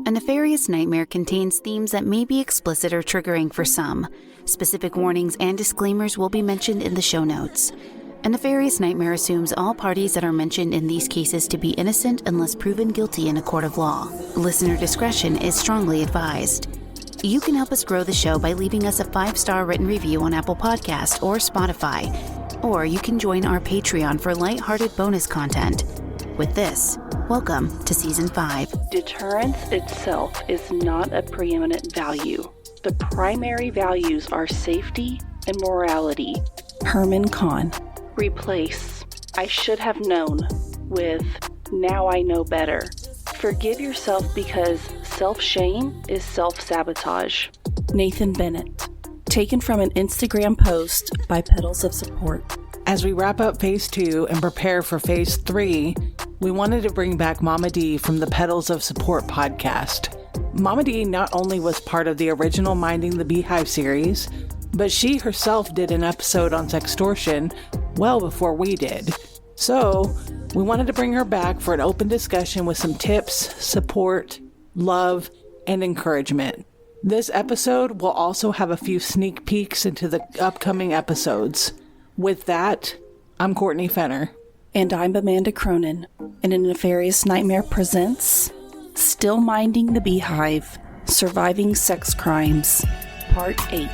A Nefarious Nightmare contains themes that may be explicit or triggering for some. Specific warnings and disclaimers will be mentioned in the show notes. A Nefarious Nightmare assumes all parties that are mentioned in these cases to be innocent unless proven guilty in a court of law. Listener discretion is strongly advised. You can help us grow the show by leaving us a 5-star written review on Apple Podcasts or Spotify, or you can join our Patreon for lighthearted bonus content. With this, welcome to Season 5. Deterrence itself is not a preeminent value. The primary values are safety and morality. Herman Kahn. Replace "I should have known" with "now I know better." Forgive yourself because self-shame is self-sabotage. Nathan Bennett. Taken from an Instagram post by Petals of Support. As we wrap up Phase 2 and prepare for Phase 3, we wanted to bring back Mama D from the Petals of Support podcast. Mama D not only was part of the original Minding the Beehive series, but she herself did an episode on Sextortion well before we did. So, we wanted to bring her back for an open discussion with some tips, support, love, and encouragement. This episode will also have a few sneak peeks into the upcoming episodes. With that, I'm Courtney Fenner. And I'm Amanda Cronin. And A Nefarious Nightmare presents Still Minding the Beehive, Surviving Sex Crimes, Part 8.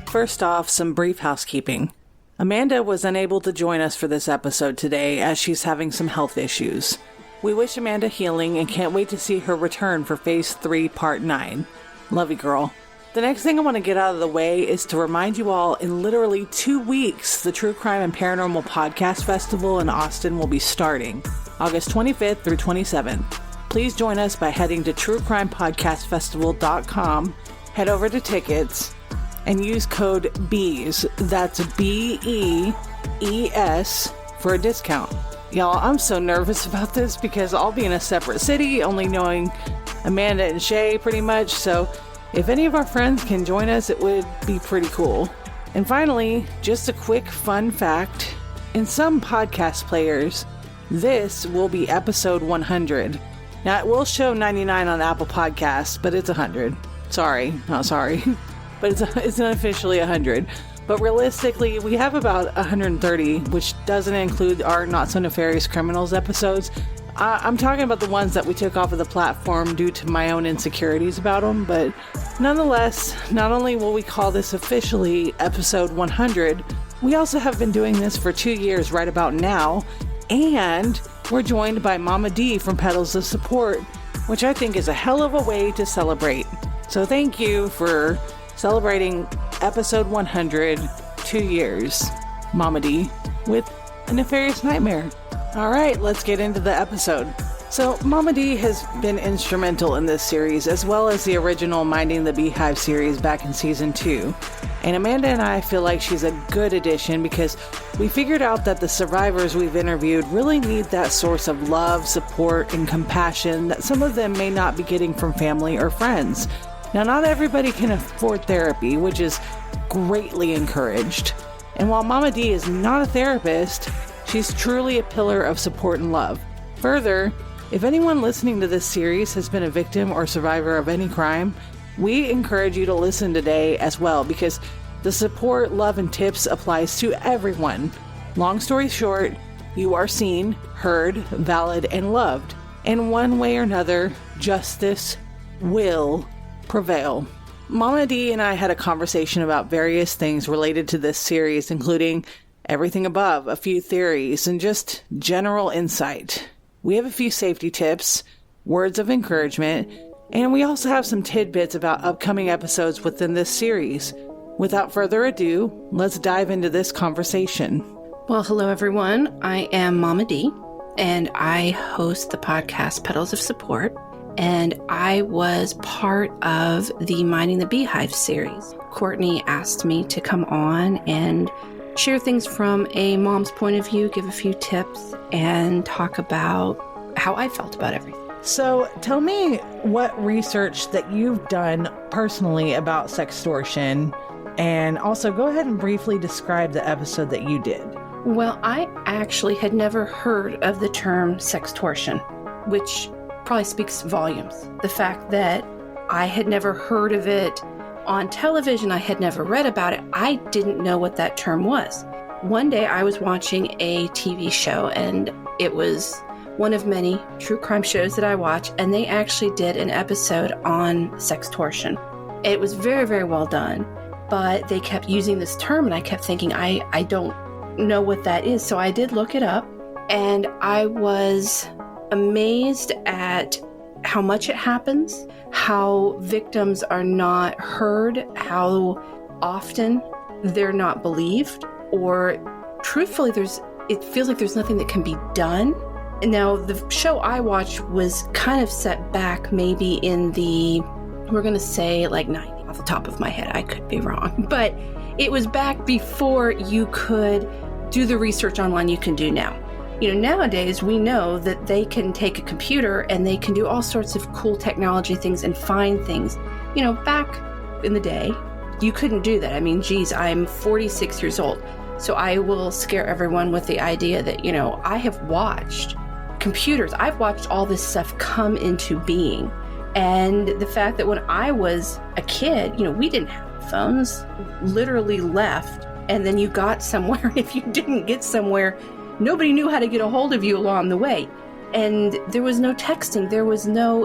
First off, some brief housekeeping. Amanda was unable to join us for this episode today as she's having some health issues. We wish Amanda healing and can't wait to see her return for Phase 3, Part 9. Love you, girl. The next thing I want to get out of the way is to remind you all, in literally 2 weeks, the True Crime and Paranormal Podcast Festival in Austin will be starting, August 25th through 27th. Please join us by heading to truecrimepodcastfestival.com, head over to tickets, and use code BEES, that's BEES, for a discount. Y'all, I'm so nervous about this because I'll be in a separate city, only knowing Amanda and Shay pretty much, so if any of our friends can join us, it would be pretty cool. And finally, just a quick fun fact. In some podcast players, this will be episode 100. Now, it will show 99 on Apple Podcasts, but it's 100. Sorry, not sorry. But it's unofficially 100. But realistically, we have about 130, which doesn't include our Not So Nefarious Criminals episodes. I'm talking about the ones that we took off of the platform due to my own insecurities about them. But nonetheless, not only will we call this officially episode 100, we also have been doing this for 2 years right about now. And we're joined by Mama D from Petals of Support, which I think is a hell of a way to celebrate. So thank you for celebrating episode 100, 2 years, Mama D, with A Nefarious Nightmare. All right, let's get into the episode. So Mama D has been instrumental in this series, as well as the original Minding the Beehive series back in season 2. And Amanda and I feel like she's a good addition because we figured out that the survivors we've interviewed really need that source of love, support, and compassion that some of them may not be getting from family or friends. Now, not everybody can afford therapy, which is greatly encouraged. And while Mama D is not a therapist, she's truly a pillar of support and love. Further, if anyone listening to this series has been a victim or survivor of any crime, we encourage you to listen today as well, because the support, love, and tips applies to everyone. Long story short, you are seen, heard, valid, and loved. And one way or another, justice will prevail. Mama D and I had a conversation about various things related to this series, including everything above, a few theories, and just general insight. We have a few safety tips, words of encouragement, and we also have some tidbits about upcoming episodes within this series. Without further ado, let's dive into this conversation. Well, hello everyone. I am Mama D, and I host the podcast Petals of Support. And I was part of the Minding the Beehive series. Courtney asked me to come on and share things from a mom's point of view, give a few tips, and talk about how I felt about everything. So tell me what research that you've done personally about sextortion, and also go ahead and briefly describe the episode that you did. Well, I actually had never heard of the term sextortion, which probably speaks volumes. The fact that I had never heard of it on television, I had never read about it, I didn't know what that term was. One day I was watching a TV show, and it was one of many true crime shows that I watch, and they actually did an episode on sextortion. It was very, very well done, but they kept using this term, and I kept thinking, I don't know what that is. So I did look it up, and I was amazed at how much it happens, how victims are not heard, how often they're not believed, or truthfully, it feels like there's nothing that can be done. Now, the show I watched was kind of set back maybe in the, we're going to say like 90 off the top of my head. I could be wrong, but it was back before you could do the research online you can do now. You know, nowadays we know that they can take a computer and they can do all sorts of cool technology things and find things. You know, back in the day, you couldn't do that. I mean, geez, I'm 46 years old. So I will scare everyone with the idea that, you know, I have watched computers. I've watched all this stuff come into being. And the fact that when I was a kid, you know, we didn't have phones, literally left, and then you got somewhere. If you didn't get somewhere, nobody knew how to get a hold of you along the way. And there was no texting.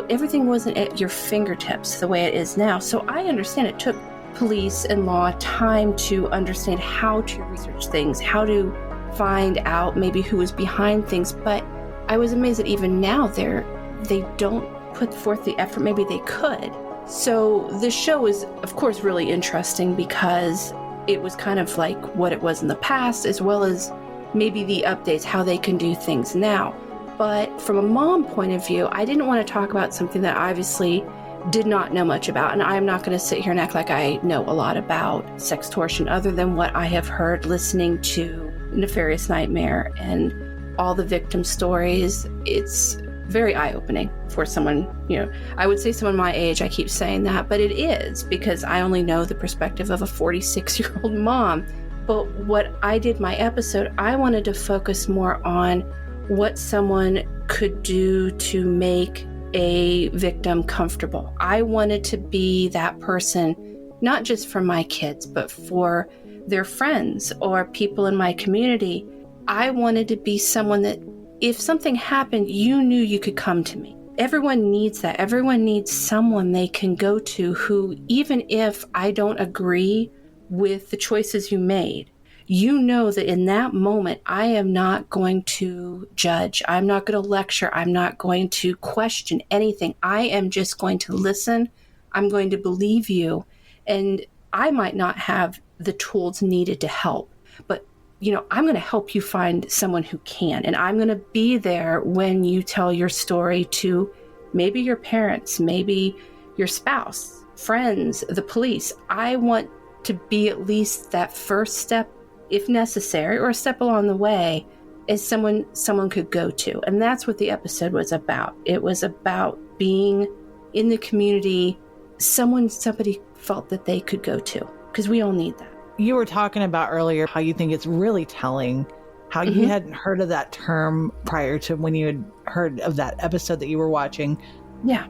Everything wasn't at your fingertips the way it is now. So I understand it took police and law time to understand how to research things, how to find out maybe who was behind things. But I was amazed that even now they don't put forth the effort maybe they could. So this show is, of course, really interesting because it was kind of like what it was in the past, as well as maybe the updates, how they can do things now. But from a mom point of view, I didn't want to talk about something that I obviously did not know much about. And I'm not going to sit here and act like I know a lot about sextortion other than what I have heard listening to Nefarious Nightmare and all the victim stories. It's very eye-opening for someone, you know, I would say someone my age. I keep saying that, but it is because I only know the perspective of a 46-year-old mom. But what I did my episode, I wanted to focus more on what someone could do to make a victim comfortable. I wanted to be that person, not just for my kids, but for their friends or people in my community. I wanted to be someone that if something happened, you knew you could come to me. Everyone needs that. Everyone needs someone they can go to who, even if I don't agree with the choices you made, you know that in that moment, I am not going to judge. I'm not going to lecture. I'm not going to question anything. I am just going to listen. I'm going to believe you. And I might not have the tools needed to help, but you know, I'm going to help you find someone who can. And I'm going to be there when you tell your story to maybe your parents, maybe your spouse, friends, the police. I want to be at least that first step, if necessary, or a step along the way, as someone could go to. And that's what the episode was about. It was about being in the community, somebody felt that they could go to, because we all need that. You were talking about earlier how you think it's really telling how you hadn't heard of that term prior to when you had heard of that episode that you were watching. Yeah.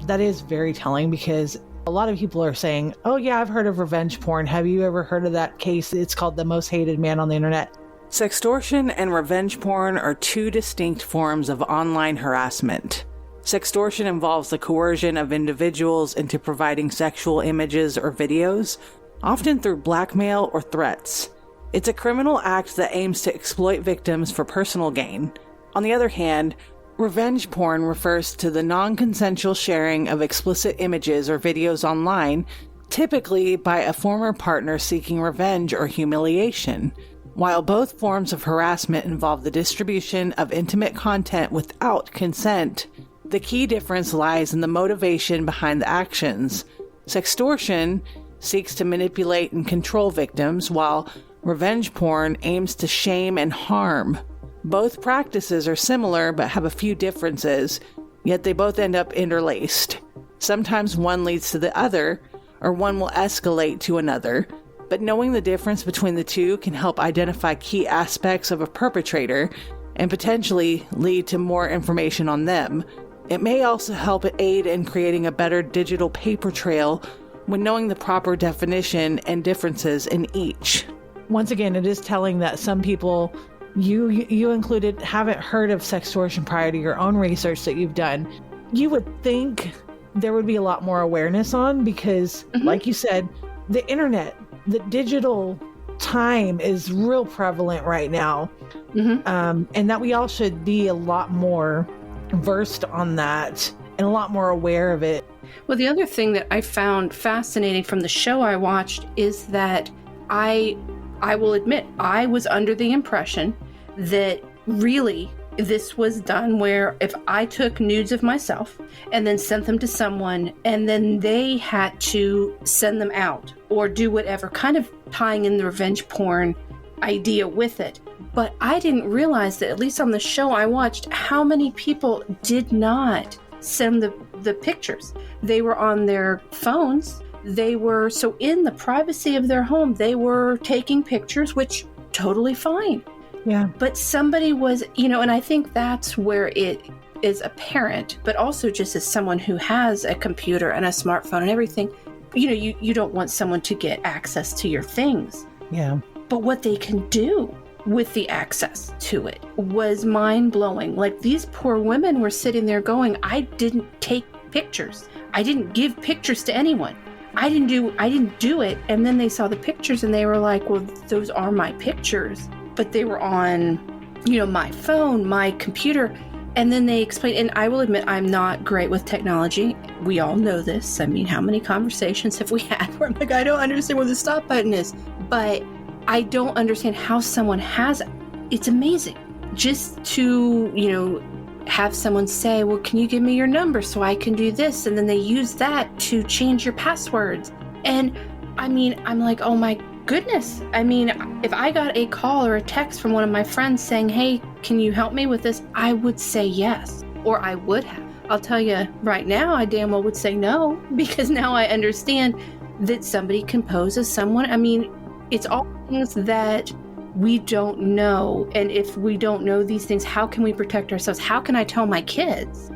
That is very telling because a lot of people are saying, oh yeah, I've heard of revenge porn. Have you ever heard of that case? It's called The Most Hated Man on the Internet. Sextortion and revenge porn are two distinct forms of online harassment. Sextortion involves the coercion of individuals into providing sexual images or videos, often through blackmail or threats. It's a criminal act that aims to exploit victims for personal gain. On the other hand, revenge porn refers to the non-consensual sharing of explicit images or videos online, typically by a former partner seeking revenge or humiliation. While both forms of harassment involve the distribution of intimate content without consent, the key difference lies in the motivation behind the actions. Sextortion seeks to manipulate and control victims, while Revenge porn aims to shame and harm. Both practices are similar but have a few differences, yet they both end up interlaced. Sometimes one leads to the other, or one will escalate to another, but knowing the difference between the two can help identify key aspects of a perpetrator and potentially lead to more information on them. It may also help aid in creating a better digital paper trail when knowing the proper definition and differences in each. Once again, it is telling that some people, you included, haven't heard of sextortion prior to your own research that you've done. You would think there would be a lot more awareness on because, like you said, the internet, the digital time is real prevalent right now. And that we all should be a lot more versed on that and a lot more aware of it. Well, the other thing that I found fascinating from the show I watched is that I will admit, I was under the impression that really this was done where if I took nudes of myself and then sent them to someone and then they had to send them out or do whatever, kind of tying in the revenge porn idea with it. But I didn't realize that, at least on the show I watched, how many people did not send the pictures. They were on their phones. They were, so in the privacy of their home, they were taking pictures, which totally fine. Yeah. But somebody was, and I think that's where it is apparent, but also just as someone who has a computer and a smartphone and everything, you don't want someone to get access to your things. Yeah. But what they can do with the access to it was mind-blowing. Like, these poor women were sitting there going, I didn't take pictures. I didn't give pictures to anyone. I didn't do it. And then they saw the pictures and they were like, well, those are my pictures. But they were on, my phone, my computer. And then they explained, and I will admit, I'm not great with technology. We all know this. I mean, how many conversations have we had where I'm like, I don't understand where the stop button is. But I don't understand how someone has it. It's amazing. Just to, have someone say, well, can you give me your number so I can do this? And then they use that to change your passwords. And I mean, I'm like, oh my goodness. I mean, if I got a call or a text from one of my friends saying, hey, can you help me with this? I would say yes, or I would have. I'll tell you right now, I damn well would say no, because now I understand that somebody can pose as someone. I mean, it's all things that we don't know. And if we don't know these things, how can we protect ourselves? How can I tell my kids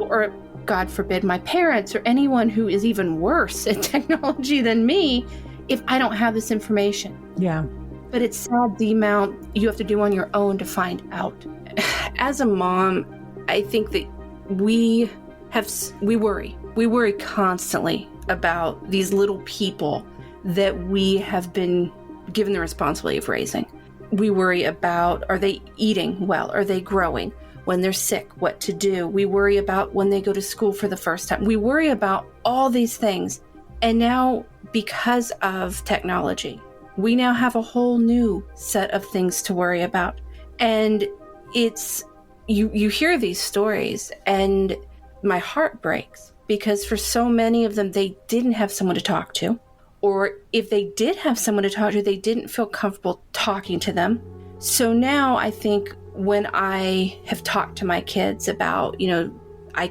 or God forbid, my parents or anyone who is even worse at technology than me, if I don't have this information? Yeah. But it's sad the amount you have to do on your own to find out. As a mom, I think that we worry. We worry constantly about these little people that we have been given the responsibility of raising. We worry about, are they eating well? Are they growing? When they're sick, what to do? We worry about when they go to school for the first time. We worry about all these things. And now, because of technology, we now have a whole new set of things to worry about. And it's, you hear these stories and my heart breaks, because for so many of them, they didn't have someone to talk to. Or if they did have someone to talk to, they didn't feel comfortable talking to them. So now I think when I have talked to my kids about, you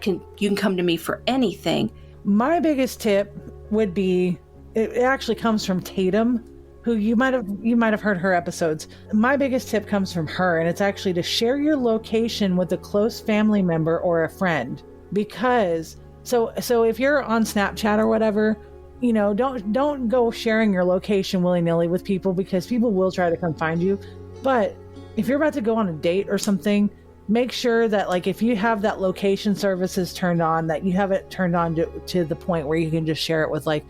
can come to me for anything. My biggest tip would be, it actually comes from Tatum, who you might have heard her episodes. My biggest tip comes from her, and it's actually to share your location with a close family member or a friend. Because so if you're on Snapchat or whatever, don't go sharing your location willy-nilly with people, because people will try to come find you. But if you're about to go on a date or something, make sure that, like, if you have that location services turned on, that you have it turned on to the point where you can just share it with, like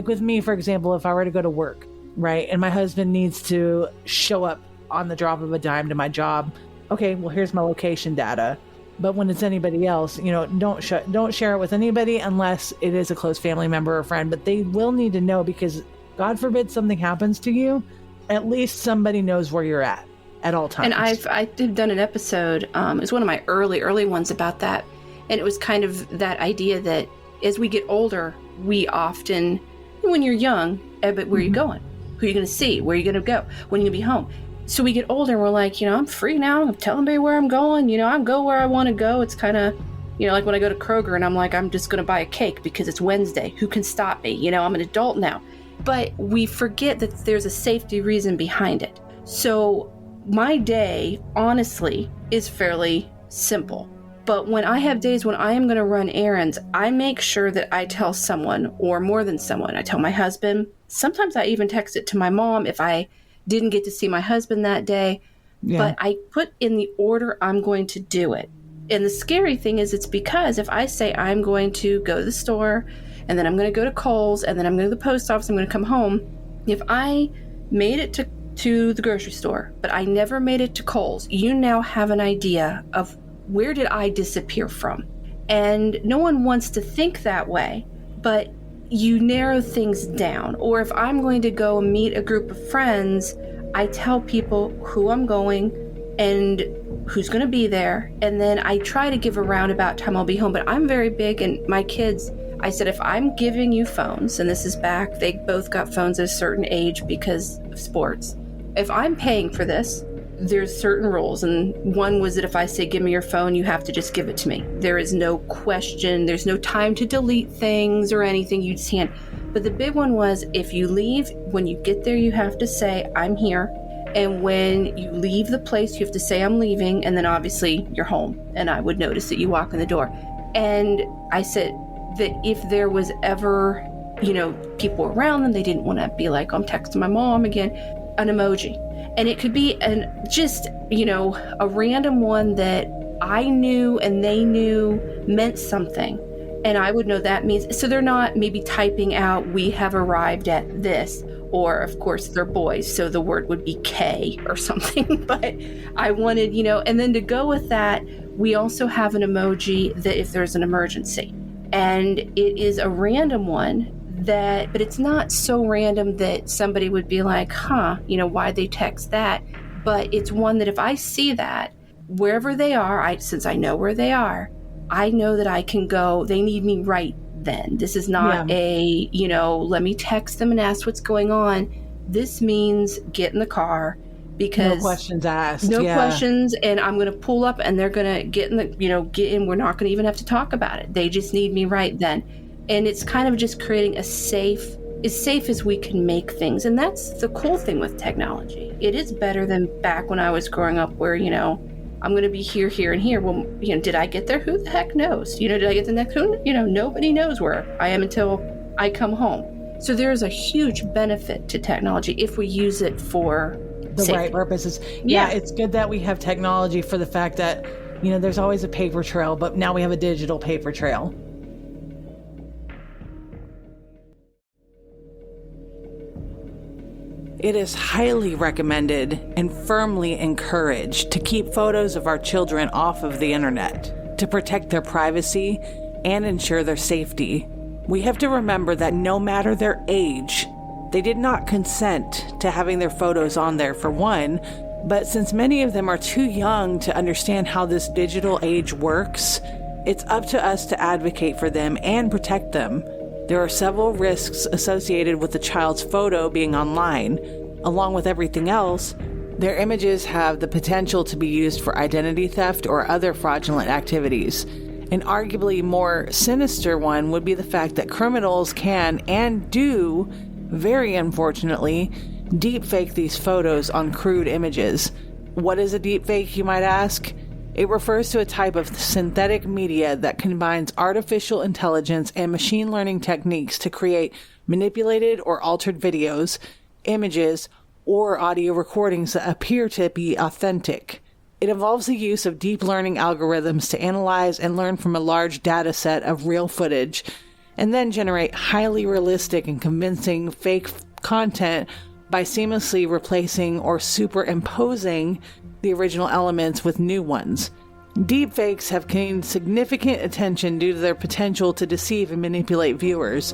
with me, for example, if I were to go to work, right, and my husband needs to show up on the drop of a dime to my job, okay, well, here's my location data. But when it's anybody else, don't share it with anybody unless it is a close family member or friend. But they will need to know, because God forbid something happens to you, at least somebody knows where you're at all times. And I've done an episode, it was one of my early ones about that. And it was kind of that idea that as we get older, we often, when you're young, but where are you going? Who are you going to see? Where are you going to go? When are you going to be home? So we get older and we're like, I'm free now. I'm telling everybody where I'm going. I go where I want to go. It's kind of, like when I go to Kroger and I'm like, I'm just going to buy a cake because it's Wednesday. Who can stop me? I'm an adult now. But we forget that there's a safety reason behind it. So my day, honestly, is fairly simple. But when I have days when I am going to run errands, I make sure that I tell someone, or more than someone. I tell my husband. Sometimes I even text it to my mom if I didn't get to see my husband that day. Yeah. But I put in the order I'm going to do it. And the scary thing is, it's because if I say I'm going to go to the store, and then I'm going to go to Kohl's, and then I'm going to the post office, I'm going to come home. If I made it to the grocery store, but I never made it to Kohl's, you now have an idea of where did I disappear from? And no one wants to think that way, but you narrow things down. Or if I'm going to go meet a group of friends, I tell people who I'm going and who's going to be there. And then I try to give a roundabout time I'll be home. But I'm very big, and my kids, I said, if I'm giving you phones, and this is back, they both got phones at a certain age because of sports. If I'm paying for this, there's certain rules. And one was that if I say, give me your phone, you have to just give it to me. There is no question. There's no time to delete things or anything. You just can't. But the big one was, if you leave, when you get there, you have to say, I'm here. And when you leave the place, you have to say, I'm leaving. And then obviously you're home. And I would notice that you walk in the door. And I said that if there was ever, people around them, they didn't want to be like, I'm texting my mom again, an emoji. And it could be a random one that I knew and they knew meant something. And I would know that means, so they're not maybe typing out, we have arrived at this. Or, of course, they're boys, so the word would be K or something. But I wanted, and then to go with that, we also have an emoji that if there's an emergency. And it is a random one but it's not so random that somebody would be like, why'd they text that? But it's one that if I see that, wherever they are, since I know where they are, I know that I can go, they need me right then. This is not let me text them and ask what's going on. This means get in the car, because no questions asked. No questions, and I'm going to pull up and they're going to get in. We're not going to even have to talk about it. They just need me right then. And it's kind of just creating as safe as we can make things. And that's the cool thing with technology. It is better than back when I was growing up where, I'm going to be here, here, and here. Well, did I get there? Who the heck knows? Did I get the next one? Nobody knows where I am until I come home. So there's a huge benefit to technology if we use it for the safety. Right purposes. Yeah, it's good that we have technology for the fact that, there's always a paper trail, but now we have a digital paper trail. It is highly recommended and firmly encouraged to keep photos of our children off of the internet to protect their privacy and ensure their safety. We have to remember that no matter their age, they did not consent to having their photos on there, for one, but since many of them are too young to understand how this digital age works, it's up to us to advocate for them and protect them. There are several risks associated with the child's photo being online. Along with everything else, their images have the potential to be used for identity theft or other fraudulent activities. An arguably more sinister one would be the fact that criminals can and do, very unfortunately, deepfake these photos on crude images. What is a deepfake, you might ask? It refers to a type of synthetic media that combines artificial intelligence and machine learning techniques to create manipulated or altered videos, images, or audio recordings that appear to be authentic. It involves the use of deep learning algorithms to analyze and learn from a large data set of real footage, and then generate highly realistic and convincing fake content by seamlessly replacing or superimposing the original elements with new ones. Deepfakes have gained significant attention due to their potential to deceive and manipulate viewers,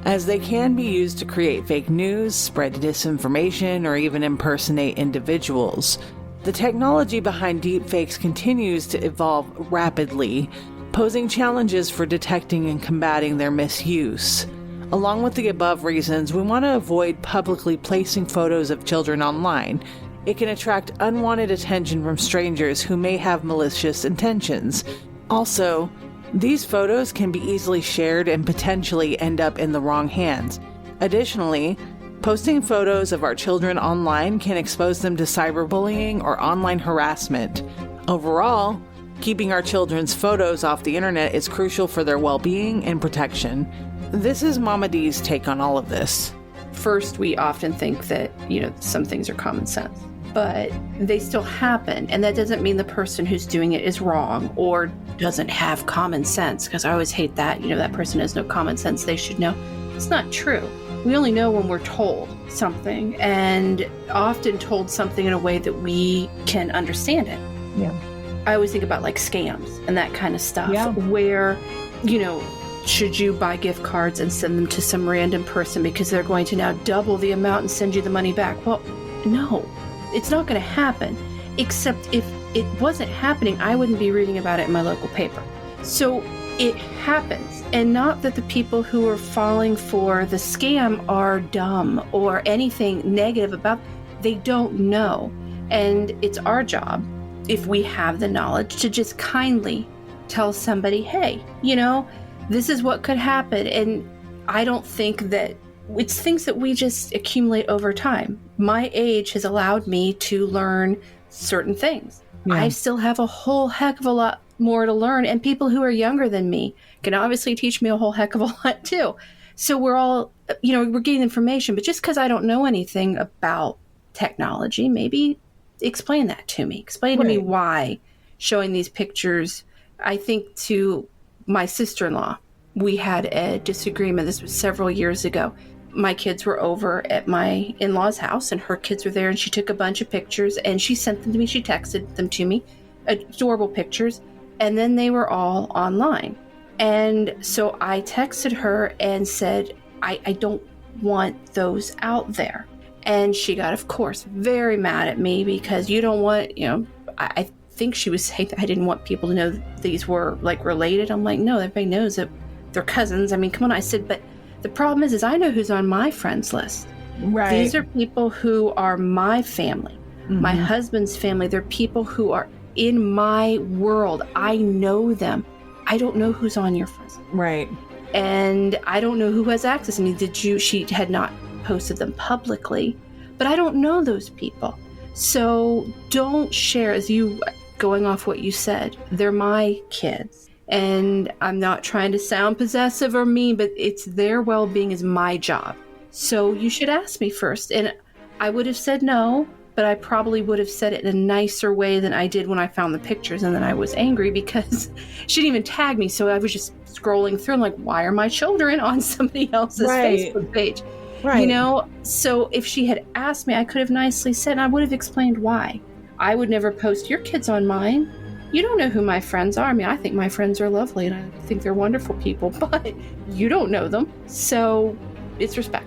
as they can be used to create fake news, spread disinformation, or even impersonate individuals. The technology behind deepfakes continues to evolve rapidly, posing challenges for detecting and combating their misuse. Along with the above reasons, we want to avoid publicly placing photos of children online. It can attract unwanted attention from strangers who may have malicious intentions. Also, these photos can be easily shared and potentially end up in the wrong hands. Additionally, posting photos of our children online can expose them to cyberbullying or online harassment. Overall, keeping our children's photos off the internet is crucial for their well-being and protection. This is Mama D's take on all of this. First, we often think that, some things are common sense, but they still happen. And that doesn't mean the person who's doing it is wrong or doesn't have common sense, because I always hate that. That person has no common sense. They should know. It's not true. We only know when we're told something, and often told something in a way that we can understand it. Yeah. I always think about like scams and that kind of stuff, where, should you buy gift cards and send them to some random person because they're going to now double the amount and send you the money back? Well, no, it's not going to happen. Except if it wasn't happening, I wouldn't be reading about it in my local paper. So it happens. And not that the people who are falling for the scam are dumb or anything negative about it. They don't know. And it's our job, if we have the knowledge, to just kindly tell somebody, hey, this is what could happen. And I don't think that it's things that we just accumulate over time. My age has allowed me to learn certain things. Yeah. I still have a whole heck of a lot more to learn, and people who are younger than me can obviously teach me a whole heck of a lot too. So we're all, we're getting information, but just because I don't know anything about technology, maybe explain that to me. Explain to me why showing these pictures. I think to my sister-in-law, we had a disagreement. This was several years ago. My kids were over at my in-laws' house, and her kids were there, and she took a bunch of pictures, and she sent them to me. She texted them to me, adorable pictures, and then they were all online. And so I texted her and said, I don't want those out there. And she got, of course, very mad at me because you don't want, I think she was saying that I didn't want people to know that these were like related. I'm like, no, everybody knows that they're cousins. I mean, come on. I said, but the problem is I know who's on my friends list. Right. These are people who are my family, my husband's family. They're people who are in my world. I know them. I don't know who's on your friends. Right. And I don't know who has access. I mean, she had not posted them publicly, but I don't know those people. So don't share, as you, going off what you said, they're my kids. And I'm not trying to sound possessive or mean, but it's their well-being is my job. So you should ask me first. And I would have said no, but I probably would have said it in a nicer way than I did when I found the pictures. And then I was angry because she didn't even tag me. So I was just scrolling through and like, why are my children on somebody else's Facebook page? Right. So if she had asked me, I could have nicely said, and I would have explained why. I would never post your kids on mine. You don't know who my friends are. I mean, I think my friends are lovely and I think they're wonderful people, but you don't know them. So it's respect.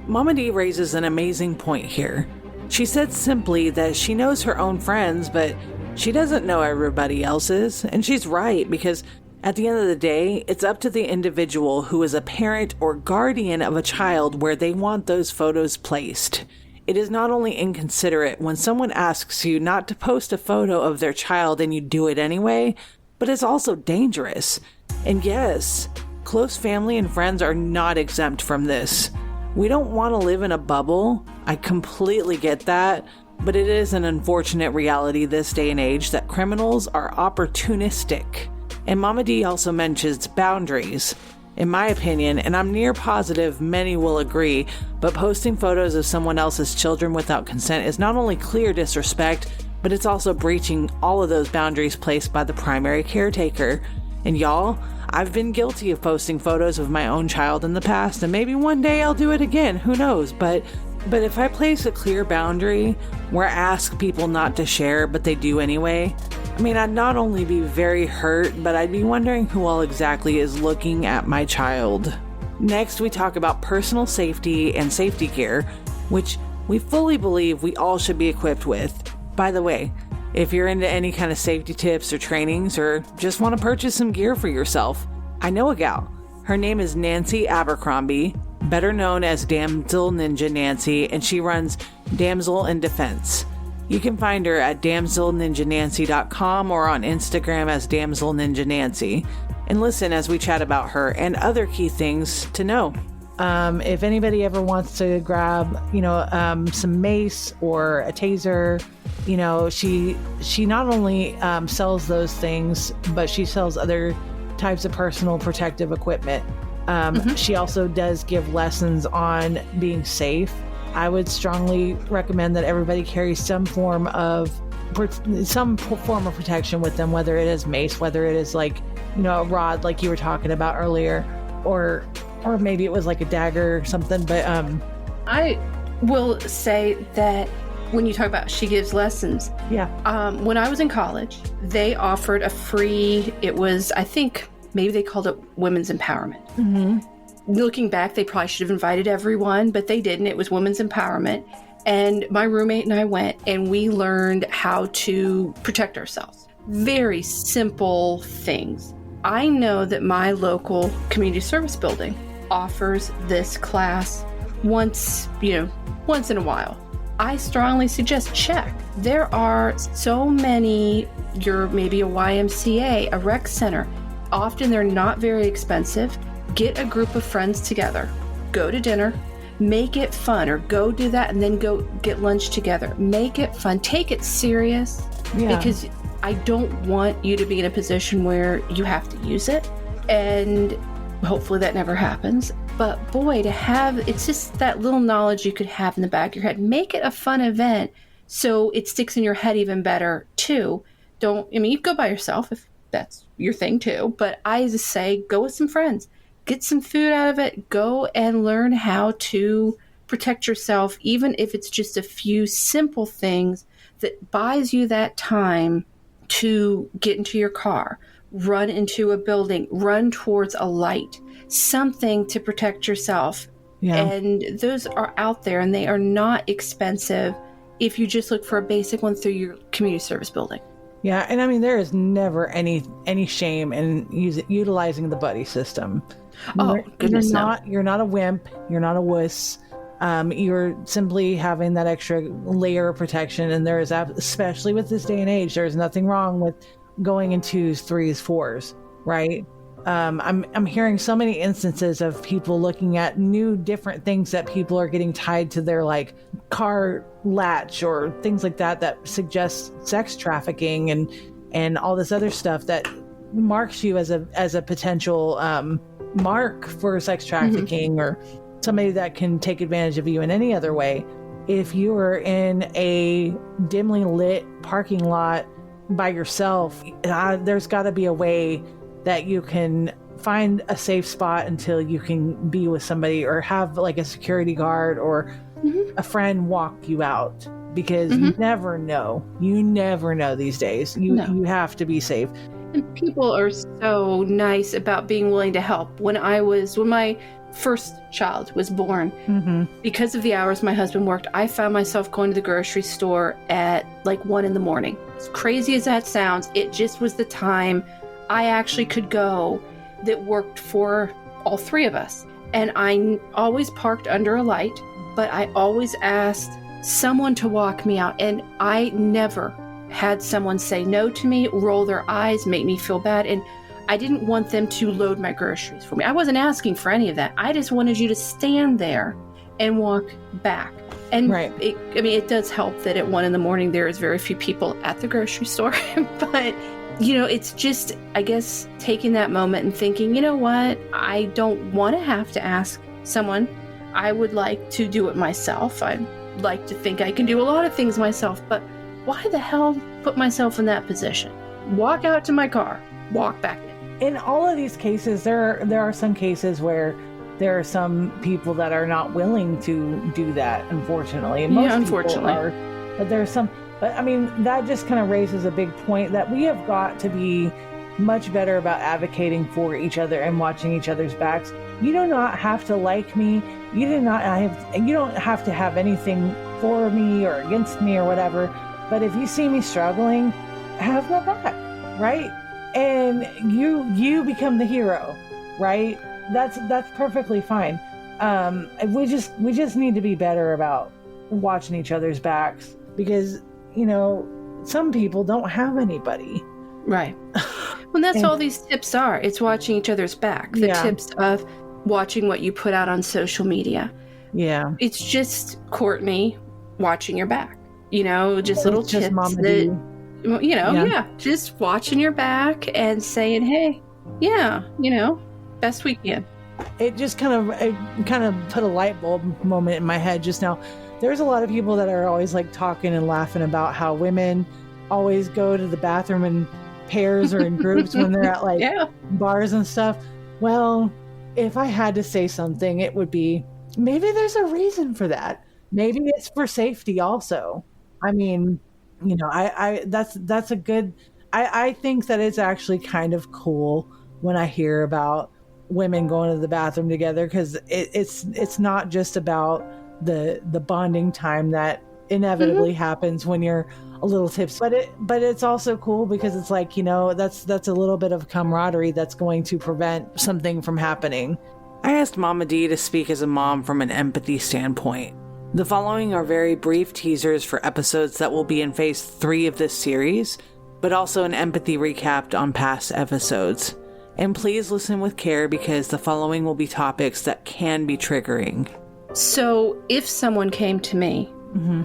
Mama D raises an amazing point here. She said simply that she knows her own friends, but she doesn't know everybody else's. And she's right, because at the end of the day, it's up to the individual who is a parent or guardian of a child where they want those photos placed. It is not only inconsiderate when someone asks you not to post a photo of their child and you do it anyway, but it's also dangerous. And yes, close family and friends are not exempt from this. We don't want to live in a bubble. I completely get that, but it is an unfortunate reality this day and age that criminals are opportunistic. And Mama D also mentions boundaries. In my opinion, and I'm near positive many will agree, but posting photos of someone else's children without consent is not only clear disrespect, but it's also breaching all of those boundaries placed by the primary caretaker. And y'all, I've been guilty of posting photos of my own child in the past, and maybe one day I'll do it again, who knows, but if I place a clear boundary where I ask people not to share, but they do anyway, I mean, I'd not only be very hurt, but I'd be wondering who all exactly is looking at my child. Next, we talk about personal safety and safety gear, which we fully believe we all should be equipped with. By the way, if you're into any kind of safety tips or trainings or just want to purchase some gear for yourself, I know a gal. Her name is Nancy Abercrombie, better known as Damsel Ninja Nancy, and she runs Damsel in Defense. You can find her at damselninjanancy.com or on Instagram as Damsel Ninja Nancy. And listen as we chat about her and other key things to know. If anybody ever wants to grab, some mace or a taser, she not only sells those things, but she sells other types of personal protective equipment. She also does give lessons on being safe. I would strongly recommend that everybody carry some form of protection with them, whether it is mace, whether it is like, a rod like you were talking about earlier, or maybe it was like a dagger or something. But I will say that when you talk about she gives lessons, when I was in college, they offered a free, it was, I think maybe they called it women's empowerment. Mm-hmm. Looking back, they probably should have invited everyone, but they didn't. It was women's empowerment. And my roommate and I went, and we learned how to protect ourselves. Very simple things. I know that my local community service building offers this class once in a while. I strongly suggest check. There are so many, maybe a YMCA, a rec center. Often they're not very expensive. Get a group of friends together, go to dinner, make it fun, or go do that and then go get lunch together. Make it fun. Take it serious, because I don't want you to be in a position where you have to use it. And hopefully that never happens. But boy, it's just that little knowledge you could have in the back of your head. Make it a fun event so it sticks in your head even better too. You go by yourself if that's your thing too. But I just say, go with some friends. Get some food out of it. Go and learn how to protect yourself, even if it's just a few simple things that buys you that time to get into your car, run into a building, run towards a light, something to protect yourself. Yeah. And those are out there, and they are not expensive if you just look for a basic one through your community service building. Yeah, and there is never any shame in utilizing the buddy system. Goodness, you're not a wimp. You're not a wuss. You're simply having that extra layer of protection. And there is, especially with this day and age, there's nothing wrong with going in 2s, 3s, 4s, right? I'm hearing so many instances of people looking at new different things that people are getting tied to their like car latch or things like that suggest sex trafficking and all this other stuff that marks you as a potential mark for sex trafficking, or somebody that can take advantage of you in any other way. If you are in a dimly lit parking lot by yourself, there's got to be a way that you can find a safe spot until you can be with somebody, or have like a security guard or a friend walk you out, because you never know these days. You have to be safe. And people are so nice about being willing to help. When my first child was born, because of the hours my husband worked, I found myself going to the grocery store at like 1 a.m. As crazy as that sounds, it just was the time I actually could go that worked for all three of us. And I always parked under a light, but I always asked someone to walk me out. And I never had someone say no to me, roll their eyes, make me feel bad. And I didn't want them to load my groceries for me. I wasn't asking for any of that. I just wanted you to stand there and walk back. And it does help that at 1 a.m. there is very few people at the grocery store. But, it's just, I guess, taking that moment and thinking, you know what? I don't want to have to ask someone. I would like to do it myself. I'd like to think I can do a lot of things myself, but why the hell put myself in that position? Walk out to my car, walk back in. In all of these cases, there are some cases where there are some people that are not willing to do that, unfortunately. And most unfortunately. People are, but there's some. But that just kind of raises a big point that we have got to be much better about advocating for each other and watching each other's backs. You do not have to like me. You don't have to have anything for me or against me or whatever. But if you see me struggling, have my back, right? And you become the hero, right? that's perfectly fine. We just need to be better about watching each other's backs, because some people don't have anybody. Right. Well, that's all these tips are. It's watching each other's back. The tips of watching what you put out on social media. Yeah. It's just Courtney watching your back. Just little just tips Mama that, just watching your back and saying, hey, best we can. It just kind of put a light bulb moment in my head just now. There's a lot of people that are always like talking and laughing about how women always go to the bathroom in pairs or in groups when they're at like bars and stuff. Well, if I had to say something, it would be, maybe there's a reason for that. Maybe it's for safety also. I mean, that's a good, I think that it's actually kind of cool when I hear about women going to the bathroom together, because it's not just about the bonding time that inevitably happens when you're a little tipsy, but it's also cool because it's like, that's a little bit of camaraderie that's going to prevent something from happening. I asked Mama D to speak as a mom from an empathy standpoint. The following are very brief teasers for episodes that will be in phase 3 of this series, but also an empathy recap on past episodes. And please listen with care, because the following will be topics that can be triggering. So if someone came to me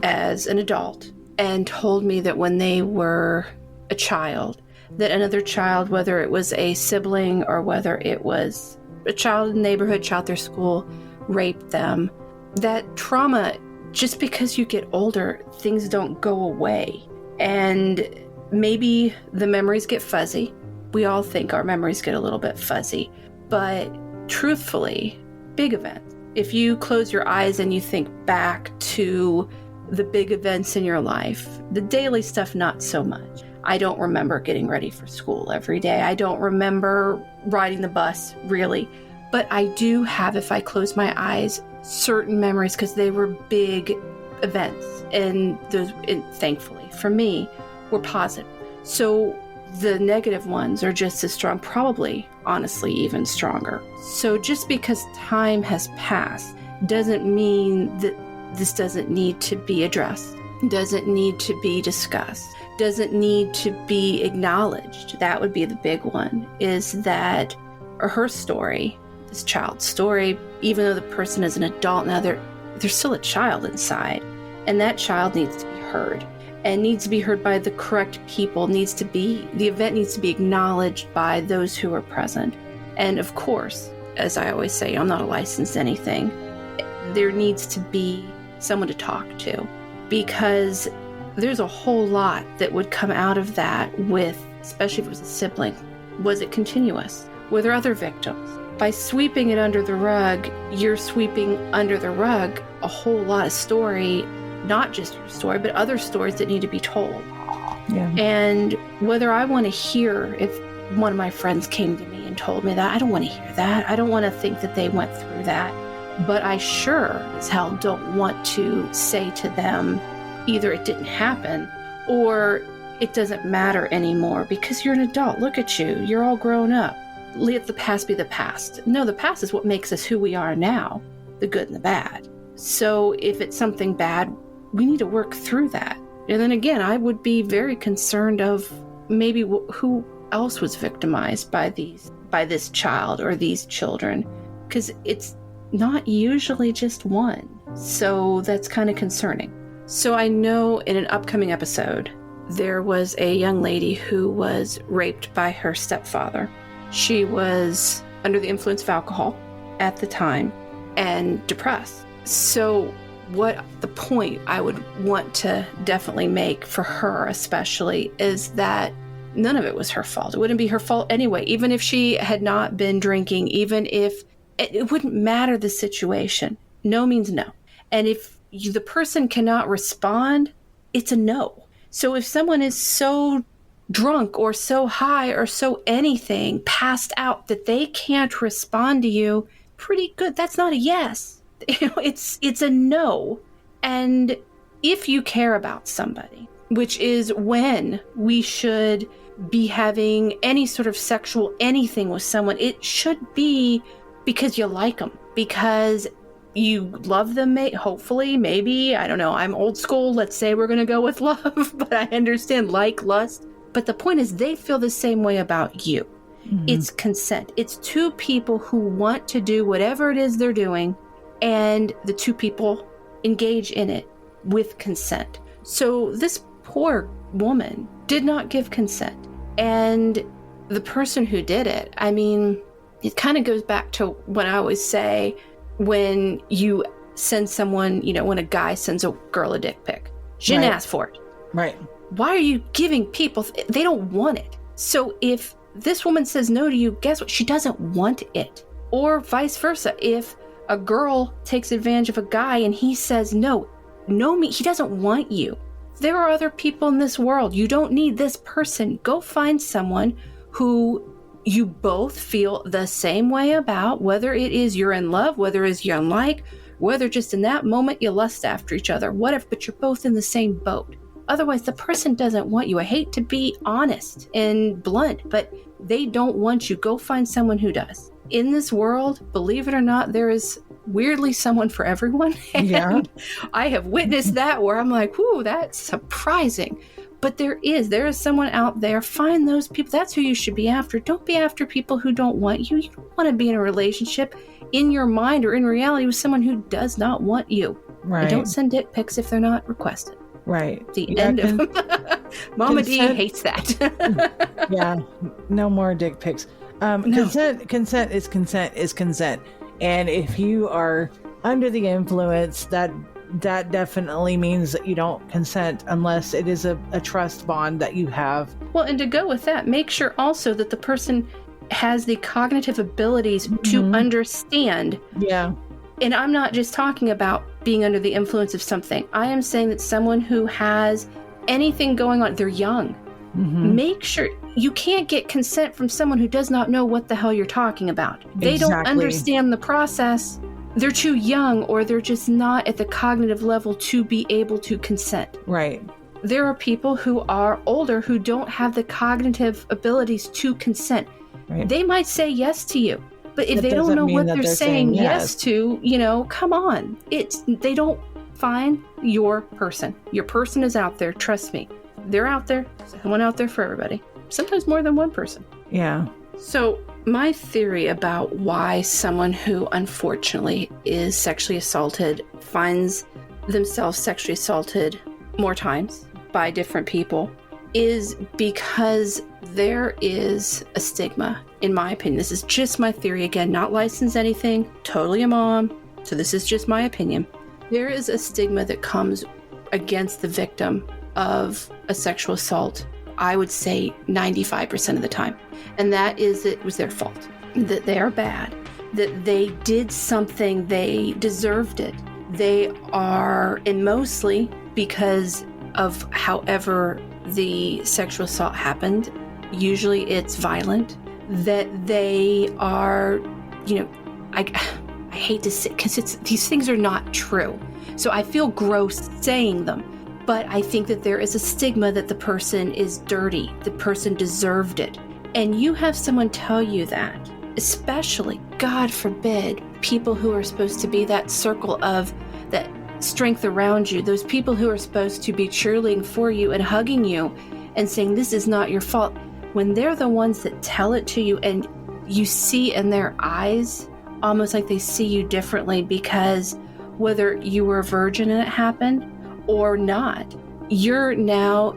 as an adult and told me that when they were a child, that another child, whether it was a sibling or whether it was a child in the neighborhood, child at their school, raped them, that trauma, just because you get older, things don't go away. And maybe the memories get fuzzy. We all think our memories get a little bit fuzzy. But truthfully, big events. If you close your eyes and you think back to the big events in your life, the daily stuff, not so much. I don't remember getting ready for school every day. I don't remember riding the bus, really. But I do have, if I close my eyes, certain memories, because they were big events. And those, thankfully, for me, were positive. So the negative ones are just as strong, probably, honestly, even stronger. So just because time has passed doesn't mean that this doesn't need to be addressed, doesn't need to be discussed, doesn't need to be acknowledged. That would be the big one, is that her story, this child's story, even though the person is an adult now, they're still a child inside. And that child needs to be heard. And needs to be heard by the correct people, the event needs to be acknowledged by those who are present. And of course, as I always say, I'm not a licensed anything. There needs to be someone to talk to, because there's a whole lot that would come out of that with, especially if it was a sibling. Was it continuous? Were there other victims? By sweeping it under the rug, you're sweeping under the rug a whole lot of story, not just your story, but other stories that need to be told. Yeah. And whether I want to hear, if one of my friends came to me and told me that, I don't want to hear that. I don't want to think that they went through that. But I sure as hell don't want to say to them, either it didn't happen or it doesn't matter anymore because you're an adult. Look at you. You're all grown up. Let the past be the past. No, the past is what makes us who we are now, the good and the bad. So if it's something bad, we need to work through that. And then again, I would be very concerned of maybe who else was victimized by this child or these children, because it's not usually just one. So that's kind of concerning. So I know in an upcoming episode, there was a young lady who was raped by her stepfather. She was under the influence of alcohol at the time and depressed. So what the point I would want to definitely make for her especially is that none of it was her fault. It wouldn't be her fault anyway. Even if she had not been drinking, even if it wouldn't matter the situation. No means no. And if the person cannot respond, it's a no. So if someone is so drunk or so high or so anything, passed out, that they can't respond to you, pretty good. That's not a yes. It's a no. And if you care about somebody, which is when we should be having any sort of sexual anything with someone, it should be because you like them, because you love them, hopefully, maybe, I don't know, I'm old school, let's say we're going to go with love, but I understand lust. But the point is they feel the same way about you. Mm-hmm. It's consent. It's two people who want to do whatever it is they're doing, and the two people engage in it with consent. So this poor woman did not give consent. And the person who did it, I mean, it kind of goes back to what I always say when you send someone, you know, when a guy sends a girl a dick pic. She didn't ask for it. Right. Why are you giving people, they don't want it. So if this woman says no to you, guess what? She doesn't want it. Or vice versa. If a girl takes advantage of a guy and he says no, he doesn't want you. There are other people in this world. You don't need this person. Go find someone who you both feel the same way about, whether it is you're in love, whether it is you're unlike, whether just in that moment you lust after each other, whatever, but you're both in the same boat. Otherwise, the person doesn't want you. I hate to be honest and blunt, but they don't want you. Go find someone who does. In this world, believe it or not, there is weirdly someone for everyone. And I have witnessed that where I'm like, whoo, that's surprising. But there is someone out there. Find those people. That's who you should be after. Don't be after people who don't want you. You don't want to be in a relationship in your mind or in reality with someone who does not want you. Right. And don't send dick pics if they're not requested. Right. The end of Mama D hates that. Yeah. No more dick pics. No. Consent is consent. And if you are under the influence, that definitely means that you don't consent unless it is a trust bond that you have. Well, and to go with that, make sure also that the person has the cognitive abilities to understand. Yeah. And I'm not just talking about being under the influence of something. I am saying that someone who has anything going on, they're young. Mm-hmm. Make sure you can't get consent from someone who does not know what the hell you're talking about. They don't understand the process. They're too young, or they're just not at the cognitive level to be able to consent. Right. There are people who are older who don't have the cognitive abilities to consent. Right. They might say yes to you, but if they don't know what they're saying yes to, come on. They don't find your person. Your person is out there. Trust me. They're out there. Someone out there for everybody. Sometimes more than one person. Yeah. So my theory about why someone who unfortunately is sexually assaulted finds themselves sexually assaulted more times by different people is because there is a stigma, in my opinion. This is just my theory. Again, not licensed anything, totally a mom. So this is just my opinion. There is a stigma that comes against the victim of a sexual assault, I would say 95% of the time. And that is it was their fault, that they are bad, that they did something, they deserved it. They are, and mostly because of however the sexual assault happened, usually it's violent, that they are, I hate to say, because these things are not true. So I feel gross saying them. But I think that there is a stigma that the person is dirty, the person deserved it. And you have someone tell you that, especially, God forbid, people who are supposed to be that circle of that strength around you, those people who are supposed to be cheerleading for you and hugging you and saying, this is not your fault. When they're the ones that tell it to you and you see in their eyes, almost like they see you differently because whether you were a virgin and it happened, or not, you're now,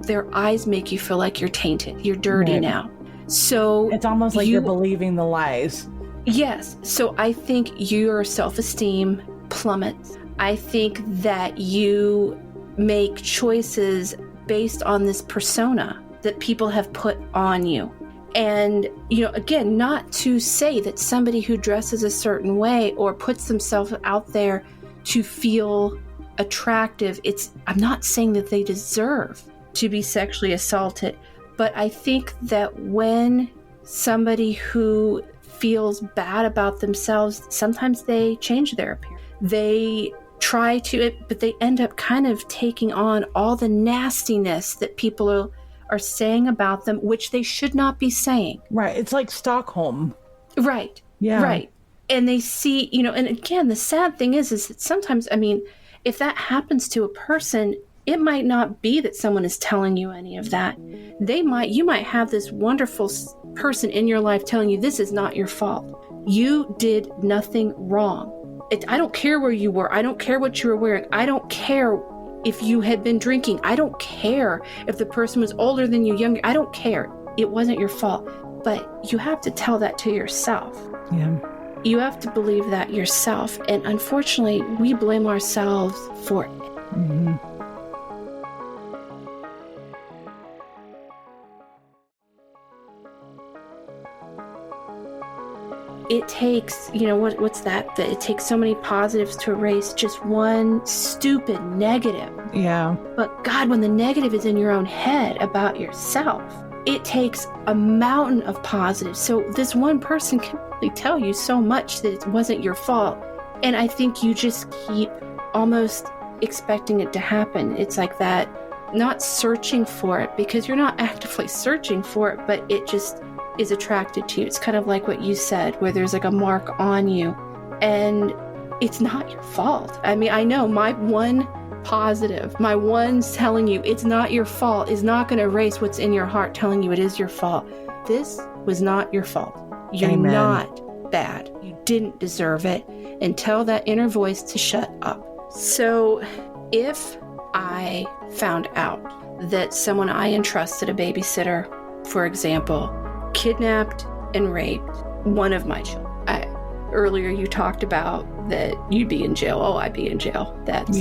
their eyes make you feel like you're tainted. You're dirty now. So it's almost like you're believing the lies. Yes. So I think your self-esteem plummets. I think that you make choices based on this persona that people have put on you. And, again, not to say that somebody who dresses a certain way or puts themselves out there to feel attractive, I'm not saying that they deserve to be sexually assaulted, but I think that when somebody who feels bad about themselves, sometimes they change their appearance. They try to, but they end up kind of taking on all the nastiness that people are saying about them, which they should not be saying. Right. It's like Stockholm. Right. Yeah. Right. And they see, and again, the sad thing is that sometimes, if that happens to a person, it might not be that someone is telling you any of that. You might have this wonderful person in your life telling you this is not your fault. You did nothing wrong. I don't care where you were. I don't care what you were wearing. I don't care if you had been drinking. I don't care if the person was older than you, younger. I don't care. It wasn't your fault. But you have to tell that to yourself. Yeah. You have to believe that yourself. And unfortunately, we blame ourselves for it. Mm-hmm. It takes, what's that? That it takes so many positives to erase just one stupid negative. Yeah. But God, when the negative is in your own head about yourself, it takes a mountain of positives. So this one person can really tell you so much that it wasn't your fault. And I think you just keep almost expecting it to happen. It's like that, not searching for it, because you're not actively searching for it, but it just is attracted to you. It's kind of like what you said, where there's like a mark on you, and it's not your fault. I know my one positive, my one telling you it's not your fault is not going to erase what's in your heart telling you it is your fault. This was not your fault. You're Amen. Not bad. You didn't deserve it, and tell that inner voice to shut up. So if I found out that someone I entrusted, a babysitter, for example, kidnapped and raped one of my children. Earlier you talked about that you'd be in jail. Oh, I'd be in jail. That's,